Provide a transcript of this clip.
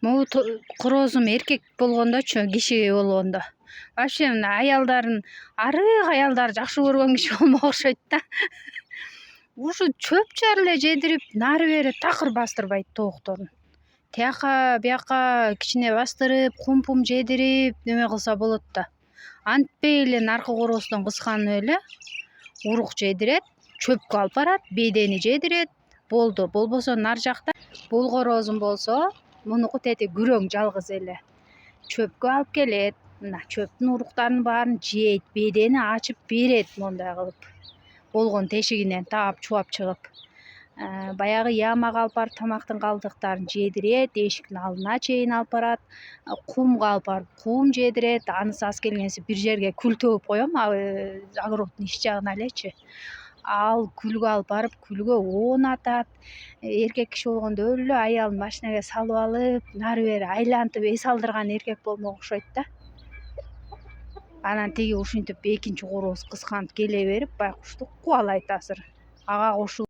Могу корозум эркек болгондочу, киши болгондо. Вообще мына аялдарын арык аялдар жакшы көргөн киши болмок окшойт да. Ушу чөп эле жедирип, нары бери такыр бастырбайт тоокторун. Тияка бияка кичине бастырып, кум жедирип неме кылса болот да. Антпей эле наркы коростон кысканып эле урук жедирет, чөпкө алып барат, бедени жедирет, болду. Болбосо нар жакта бул корозум болсо, мунуку тети күрөң жалгыз эле. Чөпкө алып келет. Мына чөптүн уруктарын баарын жейт, бедени ачып берет мондай кылып. Болгон тешигинен таап чубап чыгып. Баягы ямага алып барып тамактын калдыктарын жедирет, эшиктин алдына чейин алып барат. Кумга алып барып кум жедирет. Анысы аз келгенси бир жерге күл төгүп коем, огороддун иш жагына элечи. Ал күлгө алып барып, күлгө оонатат. Эркек киши болгондо өлө аялын машинеге салып алып, нары бери айлантып эс алдырган эркек болмок окшойт да. Анан тиги ушинтип экинчи короз кысканып келе берип, байкушту кубалайт азыр. Ага кошулуп